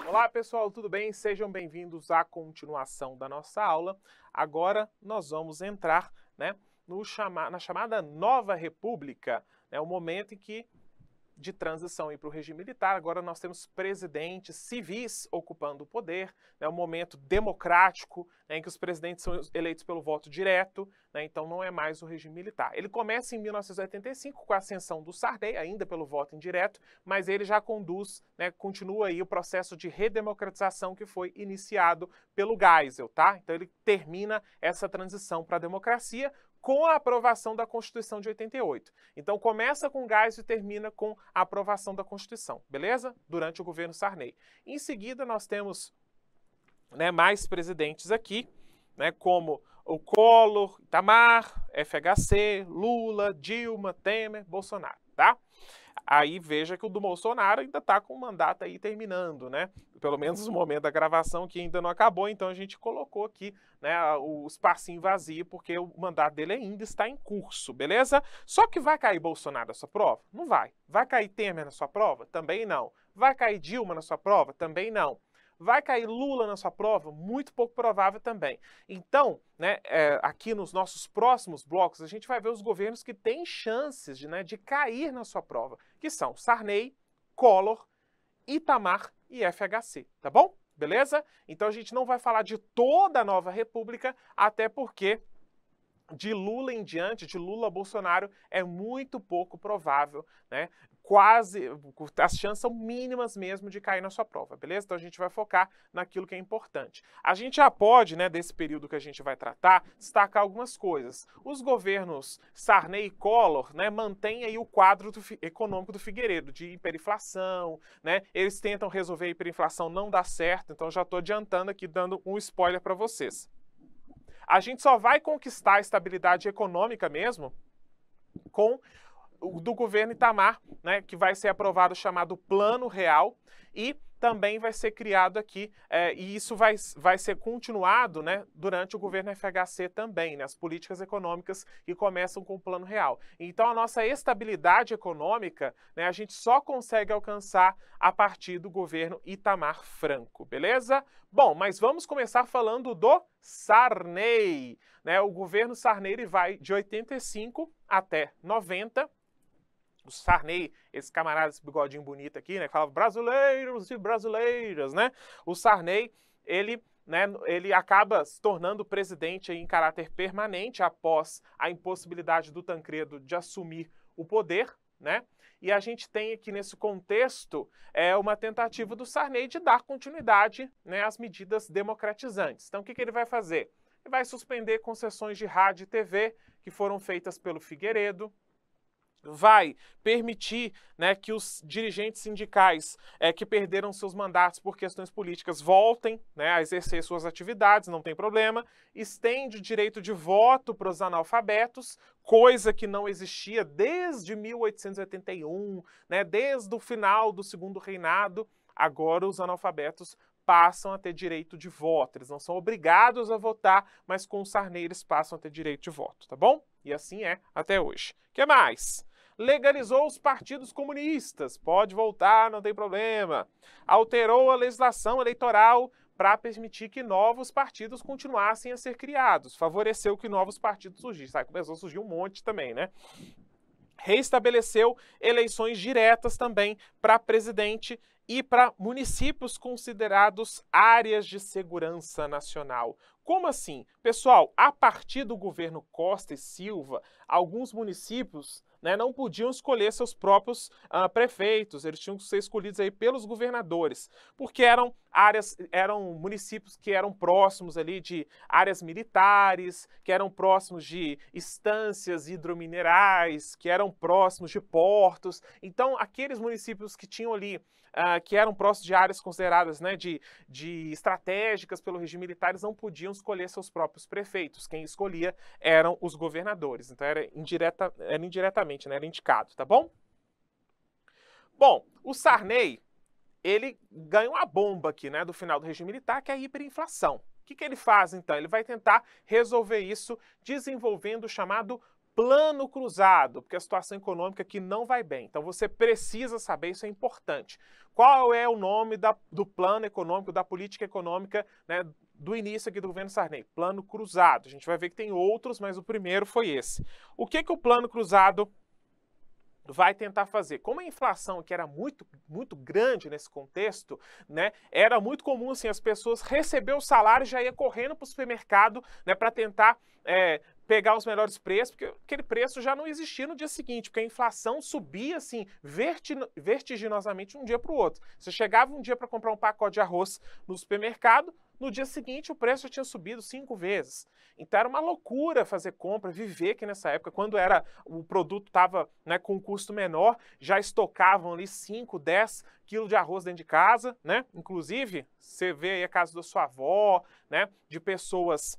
Olá pessoal, tudo bem? Sejam bem-vindos à continuação da nossa aula. Agora nós vamos entrar, na chamada Nova República, o momento em que de transição para o regime militar. Agora nós temos presidentes civis ocupando o poder, um momento democrático, em que os presidentes são eleitos pelo voto direto, então não é mais o regime militar. Ele começa em 1985 com a ascensão do Sarney, ainda pelo voto indireto, mas ele já conduz, continua aí o processo de redemocratização que foi iniciado pelo Geisel, tá? Então ele termina essa transição para a democracia com a aprovação da Constituição de 88. Então começa com Geisel e termina com a aprovação da Constituição, beleza? Durante o governo Sarney. Em seguida nós temos mais presidentes aqui, como o Collor, Itamar, FHC, Lula, Dilma, Temer, Bolsonaro, tá? Aí veja que o do Bolsonaro ainda está com o mandato aí terminando, Pelo menos no momento da gravação, que ainda não acabou, então a gente colocou aqui, o espacinho vazio, porque o mandato dele ainda está em curso, beleza? Só que vai cair Bolsonaro na sua prova? Não vai. Vai cair Temer na sua prova? Também não. Vai cair Dilma na sua prova? Também não. Vai cair Lula na sua prova? Muito pouco provável também. Então, aqui nos nossos próximos blocos, a gente vai ver os governos que têm chances de cair na sua prova, que são Sarney, Collor, Itamar e FHC, tá bom? Beleza? Então a gente não vai falar de toda a Nova República, até porque de Lula em diante, de Lula a Bolsonaro, é muito pouco provável, Quase, as chances são mínimas mesmo de cair na sua prova, beleza? Então a gente vai focar naquilo que é importante. A gente já pode, desse período que a gente vai tratar, destacar algumas coisas. Os governos Sarney e Collor, mantêm aí o quadro econômico do Figueiredo, de hiperinflação, Eles tentam resolver a hiperinflação, não dá certo, então já estou adiantando aqui, dando um spoiler para vocês. A gente só vai conquistar a estabilidade econômica mesmo com do governo Itamar, que vai ser aprovado o chamado Plano Real, e também vai ser criado aqui, e isso vai ser continuado durante o governo FHC também, as políticas econômicas que começam com o Plano Real. Então a nossa estabilidade econômica, a gente só consegue alcançar a partir do governo Itamar Franco, beleza? Bom, mas vamos começar falando do Sarney. O governo Sarney ele vai de 85 até 90. O Sarney, esse camarada, esse bigodinho bonito aqui, que falava brasileiros e brasileiras, O Sarney, ele acaba se tornando presidente em caráter permanente após a impossibilidade do Tancredo de assumir o poder, E a gente tem aqui nesse contexto uma tentativa do Sarney de dar continuidade, às medidas democratizantes. Então o que ele vai fazer? Ele vai suspender concessões de rádio e TV que foram feitas pelo Figueiredo, vai permitir que os dirigentes sindicais que perderam seus mandatos por questões políticas voltem a exercer suas atividades, não tem problema, estende o direito de voto para os analfabetos, coisa que não existia desde 1881, desde o final do Segundo Reinado. Agora os analfabetos passam a ter direito de voto, eles não são obrigados a votar, mas com o Sarney eles passam a ter direito de voto, tá bom? E assim é até hoje. O que mais? Legalizou os partidos comunistas, pode voltar, não tem problema. Alterou a legislação eleitoral para permitir que novos partidos continuassem a ser criados, favoreceu que novos partidos surgissem. Começou a surgir um monte também, Reestabeleceu eleições diretas também para presidente e para municípios considerados áreas de segurança nacional. Como assim? Pessoal, a partir do governo Costa e Silva, alguns municípios não podiam escolher seus próprios prefeitos, eles tinham que ser escolhidos aí pelos governadores, porque eram municípios que eram próximos ali de áreas militares, que eram próximos de estâncias hidrominerais, que eram próximos de portos. Então, aqueles municípios que tinham ali, que eram próximos de áreas consideradas de estratégicas pelo regime militar, eles não podiam escolher seus próprios prefeitos. Quem escolhia eram os governadores. Então, era indiretamente, era indicado, tá bom? Bom, o Sarney, ele ganha uma bomba aqui, do final do regime militar, que é a hiperinflação. O que ele faz, então? Ele vai tentar resolver isso desenvolvendo o chamado plano cruzado, porque a situação econômica aqui não vai bem. Então você precisa saber, isso é importante. Qual é o nome do plano econômico, da política econômica, né, do início aqui do governo Sarney? Plano cruzado. A gente vai ver que tem outros, mas o primeiro foi esse. O que o plano cruzado vai tentar fazer? Como a inflação aqui era muito grande nesse contexto, né, era muito comum assim, as pessoas receber o salário e já ia correndo para o supermercado, né, para tentar pegar os melhores preços, porque aquele preço já não existia no dia seguinte, porque a inflação subia assim vertiginosamente de um dia para o outro. Você chegava um dia para comprar um pacote de arroz no supermercado, no dia seguinte o preço já tinha subido 5 vezes. Então era uma loucura fazer compra, viver aqui nessa época, quando o produto estava, né, com um custo menor, já estocavam ali 5, 10 quilos de arroz dentro de casa, né? Inclusive, você vê aí a casa da sua avó, né, de pessoas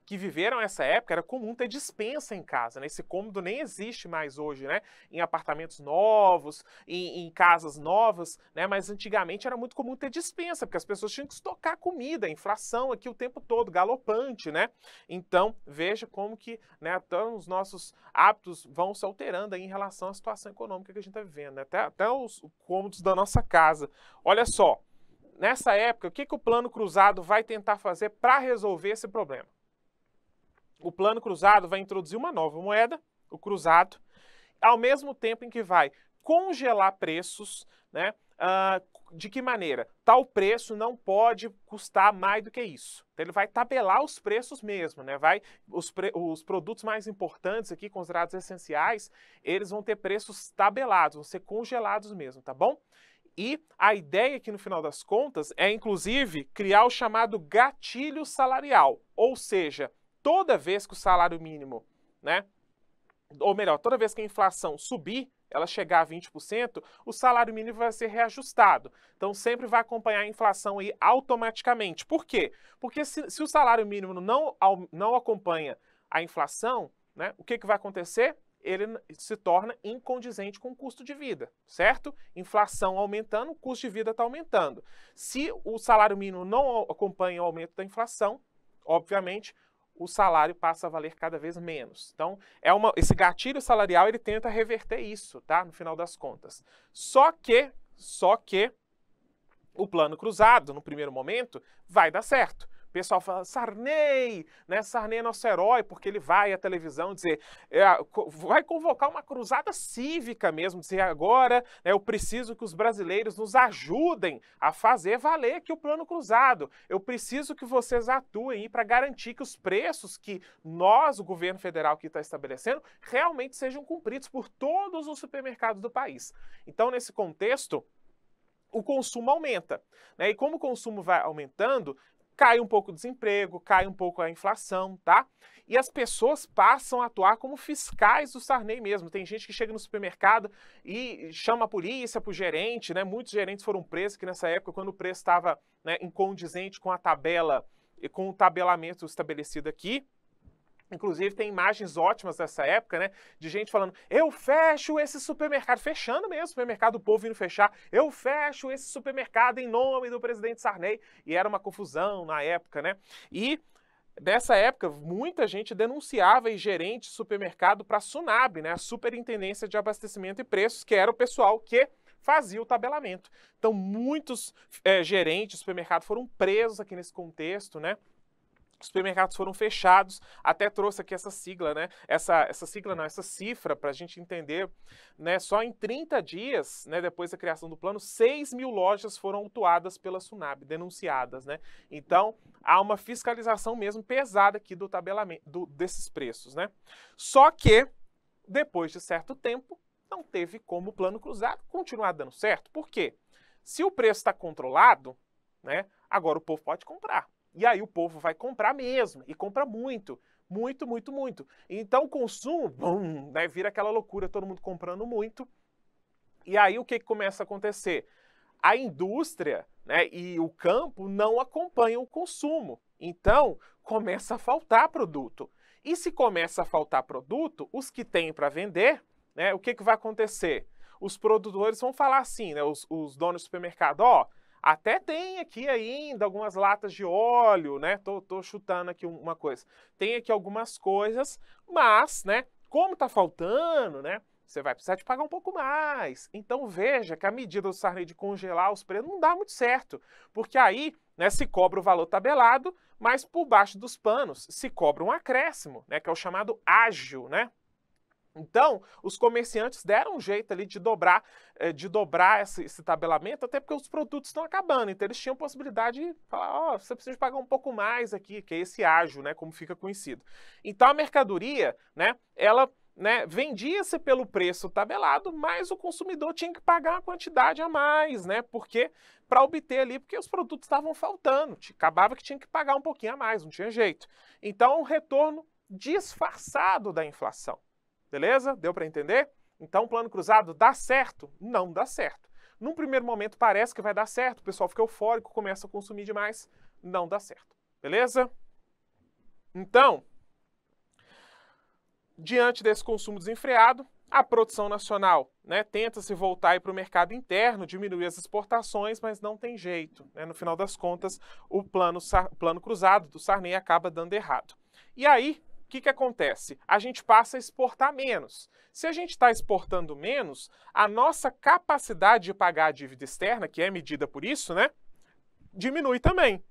que viveram essa época, era comum ter despensa em casa, né? Esse cômodo nem existe mais hoje, né? Em apartamentos novos, em casas novas, né? Mas antigamente era muito comum ter despensa, porque as pessoas tinham que estocar comida, a inflação aqui o tempo todo, galopante, né? Então, veja como que, né, até os nossos hábitos vão se alterando aí em relação à situação econômica que a gente está vivendo, né? Até os cômodos da nossa casa. Olha só, nessa época, o que o plano cruzado vai tentar fazer para resolver esse problema? O plano cruzado vai introduzir uma nova moeda, o cruzado, ao mesmo tempo em que vai congelar preços, né? De que maneira? Tal preço não pode custar mais do que isso. Então, ele vai tabelar os preços mesmo, né? Os produtos mais importantes aqui, considerados essenciais, eles vão ter preços tabelados, vão ser congelados mesmo, tá bom? E a ideia aqui, no final das contas, é, inclusive, criar o chamado gatilho salarial, ou seja, toda vez que o salário mínimo, né, ou melhor, toda vez que a inflação subir, ela chegar a 20%, o salário mínimo vai ser reajustado. Então sempre vai acompanhar a inflação aí automaticamente. Por quê? Porque se o salário mínimo não acompanha a inflação, né, o que vai acontecer? Ele se torna incondizente com o custo de vida, certo? Inflação aumentando, o custo de vida está aumentando. Se o salário mínimo não acompanha o aumento da inflação, obviamente, o salário passa a valer cada vez menos. Então, esse gatilho salarial, ele tenta reverter isso, tá? No final das contas. Só que o plano cruzado, no primeiro momento, vai dar certo. O pessoal fala, Sarney, né? Sarney é nosso herói, porque ele vai à televisão dizer, vai convocar uma cruzada cívica mesmo, dizer agora, né, eu preciso que os brasileiros nos ajudem a fazer valer aqui o plano cruzado. Eu preciso que vocês atuem para garantir que os preços que nós, o governo federal que está estabelecendo, realmente sejam cumpridos por todos os supermercados do país. Então, nesse contexto, o consumo aumenta, né? E como o consumo vai aumentando, cai um pouco o desemprego, cai um pouco a inflação, tá? E as pessoas passam a atuar como fiscais do Sarney mesmo. Tem gente que chega no supermercado e chama a polícia pro gerente, né? Muitos gerentes foram presos aqui nessa época, quando o preço estava, né, incondizente com a tabela e com o tabelamento estabelecido aqui. Inclusive, tem imagens ótimas dessa época, né? De gente falando, eu fecho esse supermercado, fechando mesmo o supermercado, o povo indo fechar, eu fecho esse supermercado em nome do presidente Sarney. E era uma confusão na época, né? E nessa época, muita gente denunciava e gerente de supermercado para a SUNAB, né? A Superintendência de Abastecimento e Preços, que era o pessoal que fazia o tabelamento. Então, muitos gerentes de supermercado foram presos aqui nesse contexto, né? Os supermercados foram fechados, até trouxe aqui essa sigla, né? Essa cifra para a gente entender, né? Só em 30 dias, né, depois da criação do plano, 6 mil lojas foram autuadas pela SUNAB, denunciadas, né? Então, há uma fiscalização mesmo pesada aqui do tabelamento desses preços, né? Só que, depois de certo tempo, não teve como o plano cruzado continuar dando certo. Por quê? Se o preço está controlado, né, agora o povo pode comprar. E aí o povo vai comprar mesmo, e compra muito, muito, muito, muito. Então o consumo, bum, né, vira aquela loucura, todo mundo comprando muito. E aí o que começa a acontecer? A indústria, né, e o campo não acompanham o consumo. Então começa a faltar produto. E se começa a faltar produto, os que têm para vender, né, o que vai acontecer? Os produtores vão falar assim, né, os donos do supermercado, ó, até tem aqui ainda algumas latas de óleo, né? Tô chutando aqui uma coisa. Tem aqui algumas coisas, mas, né, como está faltando, né, você vai precisar de pagar um pouco mais. Então veja que a medida do Sarney de congelar os preços não dá muito certo, porque aí, né, se cobra o valor tabelado, mas por baixo dos panos se cobra um acréscimo, né, que é o chamado ágio, né? Então, os comerciantes deram um jeito ali de dobrar esse tabelamento, até porque os produtos estão acabando. Então, eles tinham possibilidade de falar, ó, você precisa pagar um pouco mais aqui, que é esse ágio, né, como fica conhecido. Então, a mercadoria, né, ela, né, vendia-se pelo preço tabelado, mas o consumidor tinha que pagar uma quantidade a mais, né, porque para obter ali, porque os produtos estavam faltando, acabava que tinha que pagar um pouquinho a mais, não tinha jeito. Então, um retorno disfarçado da inflação. Beleza? Deu para entender? Então, o plano cruzado dá certo? Não dá certo. Num primeiro momento parece que vai dar certo, o pessoal fica eufórico, começa a consumir demais, não dá certo. Beleza? Então, diante desse consumo desenfreado, a produção nacional, né, tenta se voltar para o mercado interno, diminuir as exportações, mas não tem jeito, né? No final das contas, o plano cruzado do Sarney acaba dando errado. E aí, o que acontece? A gente passa a exportar menos. Se a gente está exportando menos, a nossa capacidade de pagar a dívida externa, que é medida por isso, né, diminui também.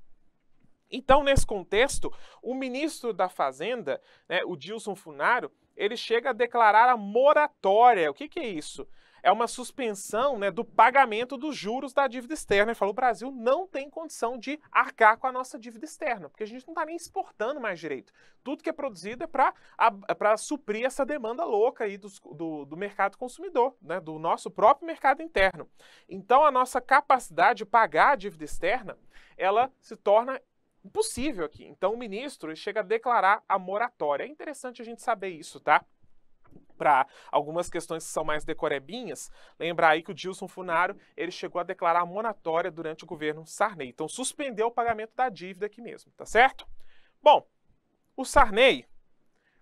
Então, nesse contexto, o ministro da Fazenda, né, o Dilson Funaro, ele chega a declarar a moratória. O que é isso? É uma suspensão, né, do pagamento dos juros da dívida externa. Ele falou, o Brasil não tem condição de arcar com a nossa dívida externa, porque a gente não está nem exportando mais direito. Tudo que é produzido é para suprir essa demanda louca aí do mercado consumidor, né, do nosso próprio mercado interno. Então, a nossa capacidade de pagar a dívida externa, ela se torna impossível aqui. Então, o ministro chega a declarar a moratória. É interessante a gente saber isso, tá? Para algumas questões que são mais decorebinhas, lembrar aí que o Dilson Funaro, ele chegou a declarar a moratória durante o governo Sarney. Então, suspendeu o pagamento da dívida aqui mesmo, tá certo? Bom, o Sarney,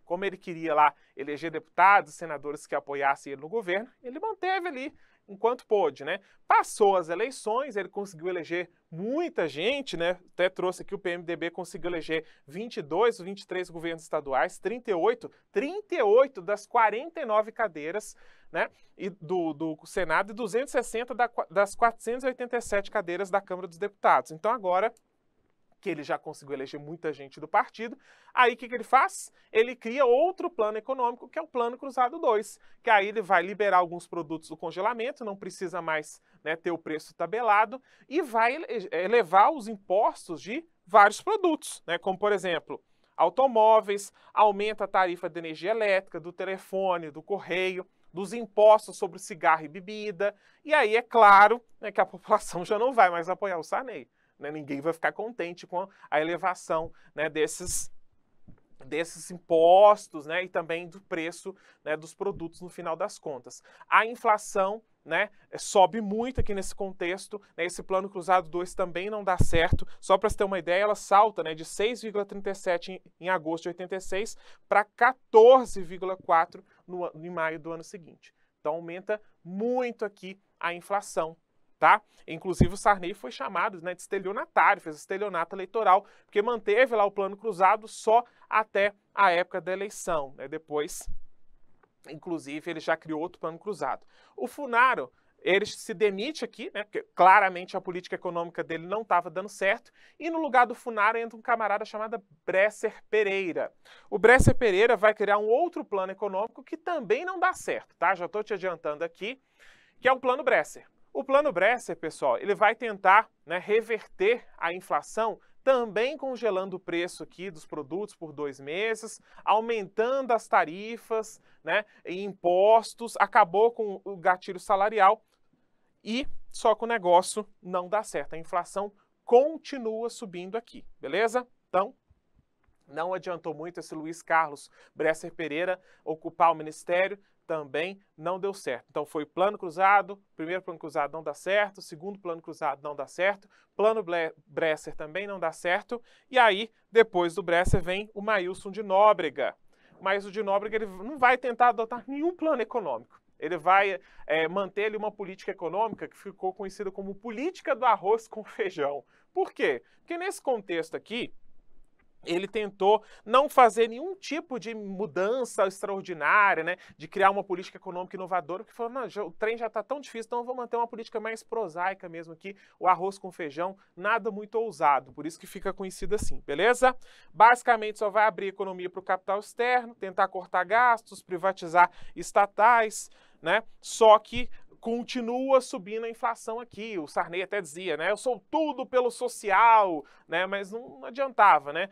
como ele queria lá eleger deputados e senadores que apoiassem ele no governo, ele manteve ali enquanto pôde, né? Passou as eleições, ele conseguiu eleger muita gente, né? Até trouxe aqui o PMDB conseguiu eleger 22 ou 23 governos estaduais, 38 das 49 cadeiras, né? E do Senado e 260 das 487 cadeiras da Câmara dos Deputados. Então agora que ele já conseguiu eleger muita gente do partido, aí o que ele faz? Ele cria outro plano econômico, que é o Plano Cruzado 2, que aí ele vai liberar alguns produtos do congelamento, não precisa mais, né, ter o preço tabelado, e vai elevar os impostos de vários produtos, né, como, por exemplo, automóveis, aumenta a tarifa de energia elétrica, do telefone, do correio, dos impostos sobre cigarro e bebida, e aí é claro, né, que a população já não vai mais apoiar o Sarney. Ninguém vai ficar contente com a elevação, né, desses impostos, né, e também do preço, né, dos produtos no final das contas. A inflação, né, sobe muito aqui nesse contexto, né, esse Plano Cruzado 2 também não dá certo. Só para você ter uma ideia, ela salta, né, de 6,37 em agosto de 86 para 14,4 em maio do ano seguinte. Então aumenta muito aqui a inflação. Tá? Inclusive o Sarney foi chamado, né, de estelionatário, fez estelionato eleitoral, porque manteve lá o plano cruzado só até a época da eleição. Né? Depois, inclusive, ele já criou outro plano cruzado. O Funaro, ele se demite aqui, né, porque claramente a política econômica dele não estava dando certo, e no lugar do Funaro entra um camarada chamado Bresser Pereira. O Bresser Pereira vai criar um outro plano econômico que também não dá certo, tá? Já estou te adiantando aqui, que é o Plano Bresser. O Plano Bresser, pessoal, ele vai tentar, né, reverter a inflação, também congelando o preço aqui dos produtos por 2 meses, aumentando as tarifas, né, e impostos, acabou com o gatilho salarial e só que o negócio não dá certo. A inflação continua subindo aqui, beleza? Então, não adiantou muito esse Luiz Carlos Bresser Pereira ocupar o ministério, também não deu certo. Então foi plano cruzado, primeiro plano cruzado não dá certo, segundo plano cruzado não dá certo, plano Bresser também não dá certo, e aí, depois do Bresser, vem o Maílson de Nóbrega. O Maílson de Nóbrega ele não vai tentar adotar nenhum plano econômico. Ele vai manter ali uma política econômica que ficou conhecida como política do arroz com feijão. Por quê? Porque nesse contexto aqui, ele tentou não fazer nenhum tipo de mudança extraordinária, né, de criar uma política econômica inovadora, porque falou, não, o trem já está tão difícil, então eu vou manter uma política mais prosaica mesmo aqui, o arroz com feijão, nada muito ousado, por isso que fica conhecido assim, beleza? Basicamente só vai abrir economia para o capital externo, tentar cortar gastos, privatizar estatais, né, só que continua subindo a inflação aqui. O Sarney até dizia, né? Eu sou tudo pelo social, né? Mas não adiantava, né?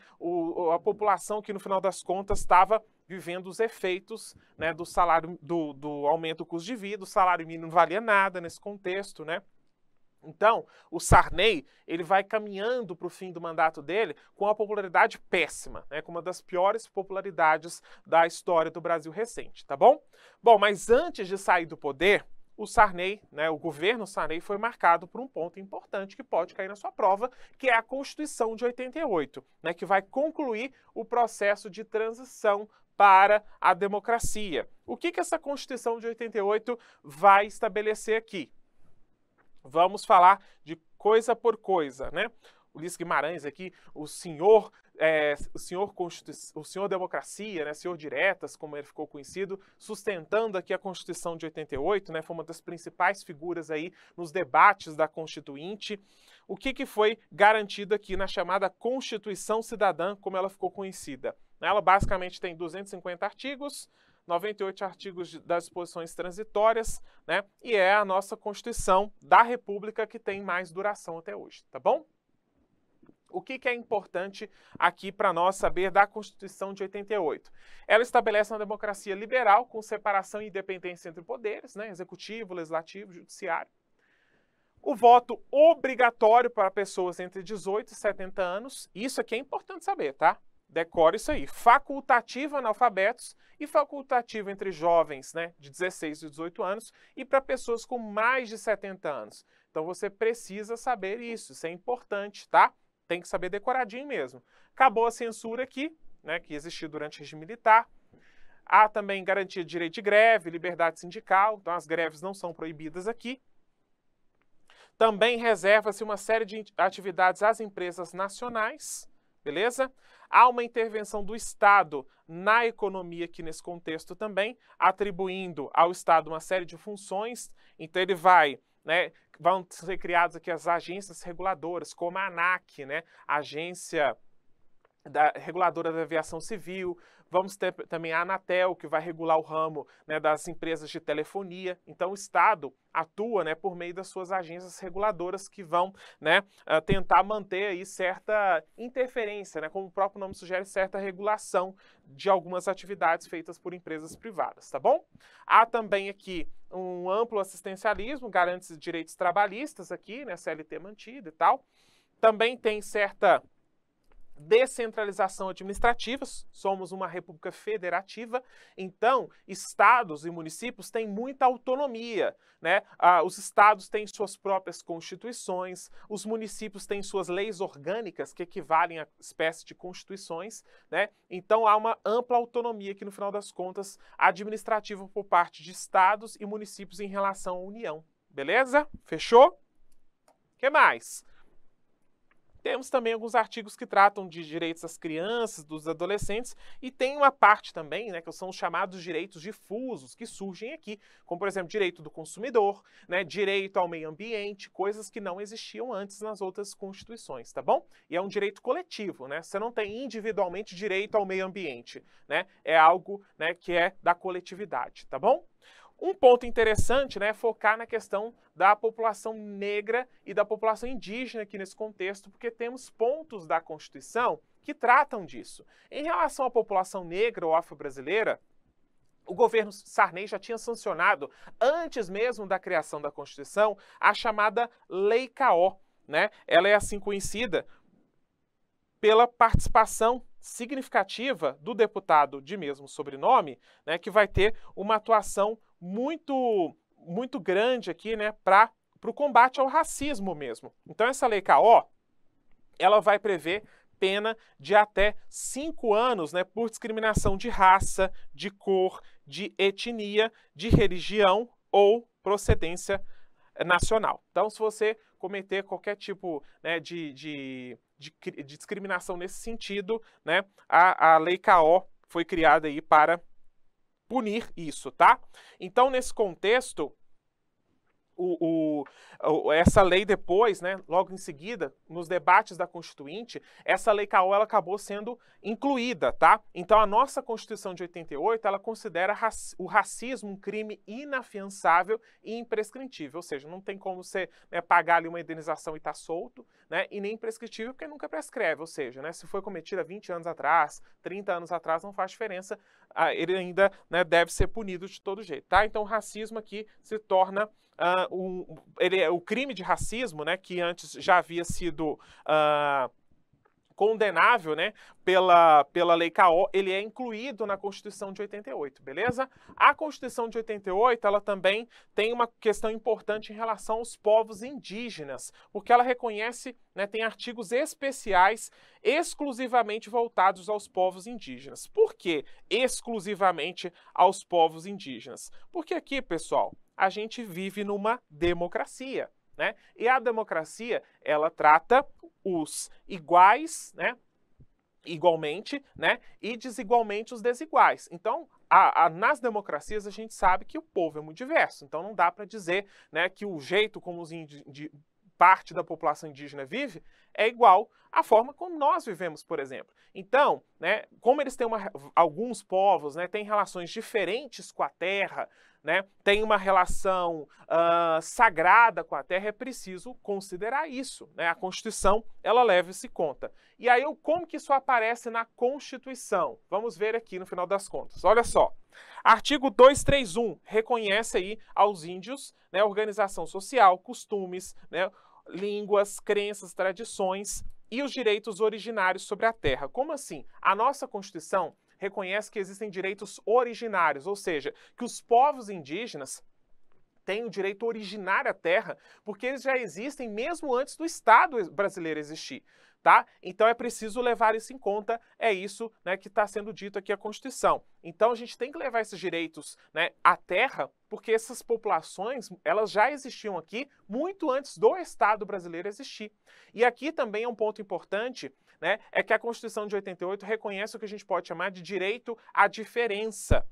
A população que no final das contas estava vivendo os efeitos, né, do salário, do aumento do custo de vida, o salário mínimo não valia nada nesse contexto, né? Então, o Sarney, ele vai caminhando para o fim do mandato dele com uma popularidade péssima, né, com uma das piores popularidades da história do Brasil recente, tá bom? Bom, mas antes de sair do poder, o Sarney, né, o governo Sarney foi marcado por um ponto importante que pode cair na sua prova, que é a Constituição de 88, né, que vai concluir o processo de transição para a democracia. O que essa Constituição de 88 vai estabelecer aqui? Vamos falar de coisa por coisa, né? Ulisses Guimarães aqui, o senhor Democracia, né, senhor Diretas, como ele ficou conhecido, sustentando aqui a Constituição de 88, né, foi uma das principais figuras aí nos debates da Constituinte. O que foi garantido aqui na chamada Constituição Cidadã, como ela ficou conhecida? Ela basicamente tem 250 artigos, 98 artigos das disposições transitórias, né, e é a nossa Constituição da República que tem mais duração até hoje, tá bom? O que é importante aqui para nós saber da Constituição de 88? Ela estabelece uma democracia liberal com separação e independência entre poderes, né, executivo, legislativo, judiciário. O voto obrigatório para pessoas entre 18 e 70 anos, isso aqui é importante saber, tá? Decore isso aí. Facultativo analfabetos e facultativo entre jovens, né, de 16 e 18 anos e para pessoas com mais de 70 anos. Então você precisa saber isso é importante, tá? Tem que saber decoradinho mesmo. Acabou a censura aqui, né, que existiu durante o regime militar. Há também garantia de direito de greve, liberdade sindical, então as greves não são proibidas aqui. Também reserva-se uma série de atividades às empresas nacionais, beleza? Há uma intervenção do Estado na economia aqui nesse contexto também, atribuindo ao Estado uma série de funções, então ele vai, né, vão ser criadas aqui as agências reguladoras, como a ANAC, né, Agência Reguladora da Aviação Civil. Vamos ter também a Anatel, que vai regular o ramo, né, das empresas de telefonia. Então o Estado atua, né, por meio das suas agências reguladoras que vão, né, tentar manter aí certa interferência, né, como o próprio nome sugere, certa regulação de algumas atividades feitas por empresas privadas, tá bom? Há também aqui um amplo assistencialismo, garante direitos trabalhistas aqui, né, CLT mantida e tal. Também tem certa descentralização administrativa, somos uma república federativa, então estados e municípios têm muita autonomia, né? Os estados têm suas próprias constituições, os municípios têm suas leis orgânicas que equivalem a espécie de constituições, né? Então há uma ampla autonomia aqui no final das contas administrativa por parte de estados e municípios em relação à União, beleza? Fechou? O que mais? Temos também alguns artigos que tratam de direitos das crianças, dos adolescentes, e tem uma parte também, né, que são os chamados direitos difusos, que surgem aqui, como, por exemplo, direito do consumidor, né, direito ao meio ambiente, coisas que não existiam antes nas outras constituições, tá bom? E é um direito coletivo, né? Você não tem individualmente direito ao meio ambiente, né? É algo, né, que é da coletividade, tá bom? Um ponto interessante, né, é focar na questão da população negra e da população indígena aqui nesse contexto, porque temos pontos da Constituição que tratam disso. Em relação à população negra ou afro-brasileira, o governo Sarney já tinha sancionado, antes mesmo da criação da Constituição, a chamada Lei K.O., né? Ela é assim conhecida pela participação significativa do deputado de mesmo sobrenome, né, que vai ter uma atuação muito grande aqui, né, para o combate ao racismo mesmo. Então essa Lei K.O., ela vai prever pena de até 5 anos, né, por discriminação de raça, de cor, de etnia, de religião ou procedência nacional. Então, se você cometer qualquer tipo, né, de de discriminação nesse sentido, né, a Lei K.O. foi criada aí para punir isso, tá? Então, nesse contexto, essa lei depois, né, logo em seguida, nos debates da Constituinte, essa lei K.O. ela acabou sendo incluída, tá? Então a nossa Constituição de 88, ela considera o racismo um crime inafiançável e imprescritível, ou seja, não tem como você, né, pagar ali uma indenização e tá solto, né, e nem prescritível porque nunca prescreve, ou seja, né, se foi cometido há 20 anos atrás, 30 anos atrás, não faz diferença, ele ainda, né, deve ser punido de todo jeito, tá? Então o racismo aqui se torna o crime de racismo, né, que antes já havia sido condenável, né, pela Lei K.O., ele é incluído na Constituição de 88, beleza? A Constituição de 88, ela também tem uma questão importante em relação aos povos indígenas, porque ela reconhece, né, tem artigos especiais exclusivamente voltados aos povos indígenas. Por que exclusivamente aos povos indígenas? Porque aqui, pessoal, a gente vive numa democracia, né? E a democracia, ela trata os iguais, né, igualmente, né, e desigualmente os desiguais. Então, nas democracias a gente sabe que o povo é muito diverso, então não dá para dizer, né, que o jeito como parte da população indígena vive é igual à forma como nós vivemos, por exemplo. Então, né, como eles têm alguns povos, né, têm relações diferentes com a terra, né, tem uma relação sagrada com a terra, é preciso considerar isso, né? A Constituição, ela leva isso em conta. E aí, como que isso aparece na Constituição? Vamos ver aqui no final das contas. Olha só, artigo 231 reconhece aí aos índios, né, organização social, costumes, né, línguas, crenças, tradições e os direitos originários sobre a terra. Como assim? A nossa Constituição reconhece que existem direitos originários, ou seja, que os povos indígenas têm o direito originário à terra, porque eles já existem mesmo antes do Estado brasileiro existir, tá? Então é preciso levar isso em conta, é isso, né, que está sendo dito aqui a Constituição. Então a gente tem que levar esses direitos, né, à terra, porque essas populações, elas já existiam aqui muito antes do Estado brasileiro existir. E aqui também é um ponto importante, né, é que a Constituição de 88 reconhece o que a gente pode chamar de direito à diferença.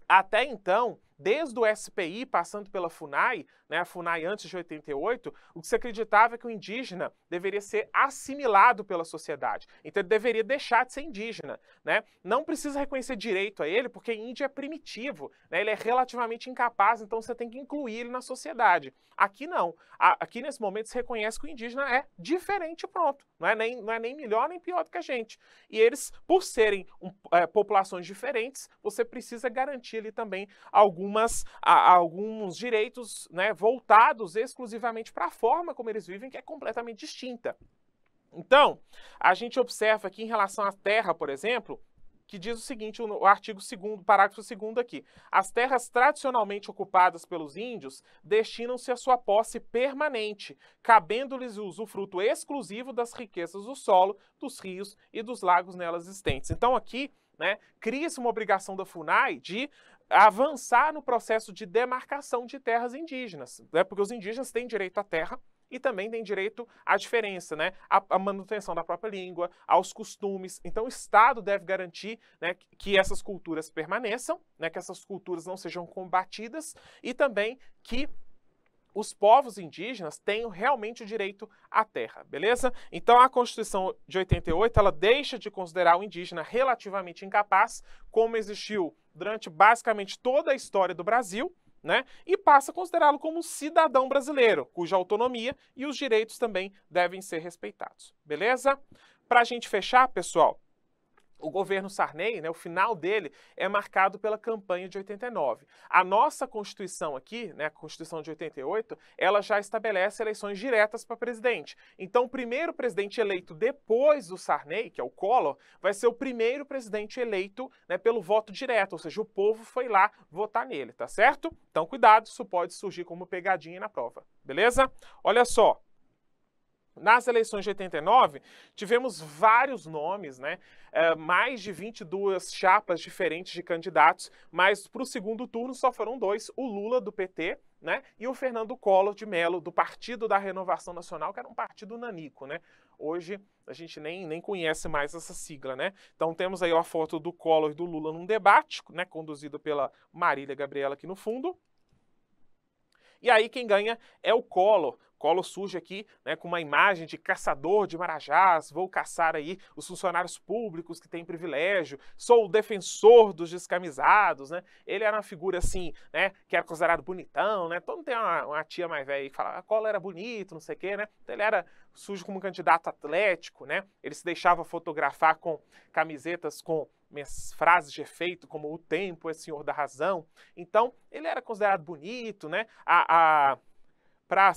Até então, desde o SPI, passando pela FUNAI, né, a FUNAI antes de 88, o que se acreditava é que o indígena deveria ser assimilado pela sociedade. Então ele deveria deixar de ser indígena, né? Não precisa reconhecer direito a ele, porque índio é primitivo, né? Ele é relativamente incapaz, então você tem que incluir ele na sociedade. Aqui não. Aqui nesse momento se reconhece que o indígena é diferente, pronto. Não é nem melhor nem pior do que a gente. E eles, por serem populações diferentes, você precisa garantir ali também alguns direitos, né, voltados exclusivamente para a forma como eles vivem, que é completamente distinta. Então, a gente observa aqui em relação à terra, por exemplo, que diz o seguinte, o artigo 2º, parágrafo 2º aqui. As terras tradicionalmente ocupadas pelos índios destinam-se à sua posse permanente, cabendo-lhes o usufruto exclusivo das riquezas do solo, dos rios e dos lagos nelas existentes. Então aqui, né, cria-se uma obrigação da FUNAI de avançar no processo de demarcação de terras indígenas, né, porque os indígenas têm direito à terra, e também tem direito à diferença, né? À manutenção da própria língua, aos costumes. Então o Estado deve garantir, né, que essas culturas permaneçam, né, que essas culturas não sejam combatidas e também que os povos indígenas tenham realmente o direito à terra, beleza? Então a Constituição de 88, ela deixa de considerar o indígena relativamente incapaz, como existiu durante basicamente toda a história do Brasil, né? E passa a considerá-lo como um cidadão brasileiro, cuja autonomia e os direitos também devem ser respeitados, beleza? Para a gente fechar, pessoal, o governo Sarney, né, o final dele é marcado pela campanha de 89. A nossa Constituição aqui, né, a Constituição de 88, ela já estabelece eleições diretas para presidente. Então, o primeiro presidente eleito depois do Sarney, que é o Collor, vai ser o primeiro presidente eleito, né, pelo voto direto, ou seja, o povo foi lá votar nele, tá certo? Então, cuidado, isso pode surgir como pegadinha na prova, beleza? Olha só. Nas eleições de 89, tivemos vários nomes, né? Mais de 22 chapas diferentes de candidatos, mas para o segundo turno só foram dois, o Lula, do PT, né? E o Fernando Collor de Mello, do Partido da Renovação Nacional, que era um partido nanico, né? Hoje a gente nem conhece mais essa sigla, né? Então temos aí a foto do Collor e do Lula num debate, né? Conduzido pela Marília Gabriela aqui no fundo. E aí quem ganha é o Collor. Collor surge aqui, né, com uma imagem de caçador de marajás, vou caçar aí os funcionários públicos que têm privilégio, sou o defensor dos descamisados, né? Ele era uma figura assim, né, que era considerado bonitão, né? Todo mundo tem uma tia mais velha que fala, Collor era bonito, não sei o quê, né? Então ele surge como um candidato atlético, né? Ele se deixava fotografar com camisetas com minhas frases de efeito, como o tempo é senhor da razão. Então, ele era considerado bonito, né? Para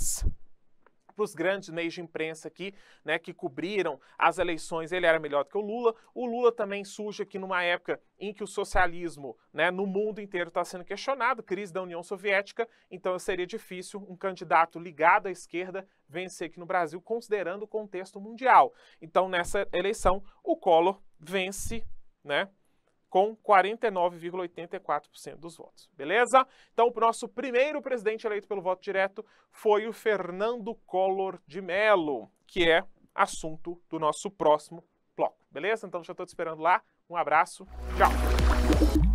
os grandes meios de imprensa aqui, né, que cobriram as eleições, ele era melhor do que o Lula. O Lula também surge aqui numa época em que o socialismo, né, no mundo inteiro está sendo questionado, crise da União Soviética, então seria difícil um candidato ligado à esquerda vencer aqui no Brasil, considerando o contexto mundial. Então, nessa eleição, o Collor vence, né, com 49,84% dos votos. Beleza? Então, o nosso primeiro presidente eleito pelo voto direto foi o Fernando Collor de Mello, que é assunto do nosso próximo bloco. Beleza? Então, já estou te esperando lá. Um abraço. Tchau!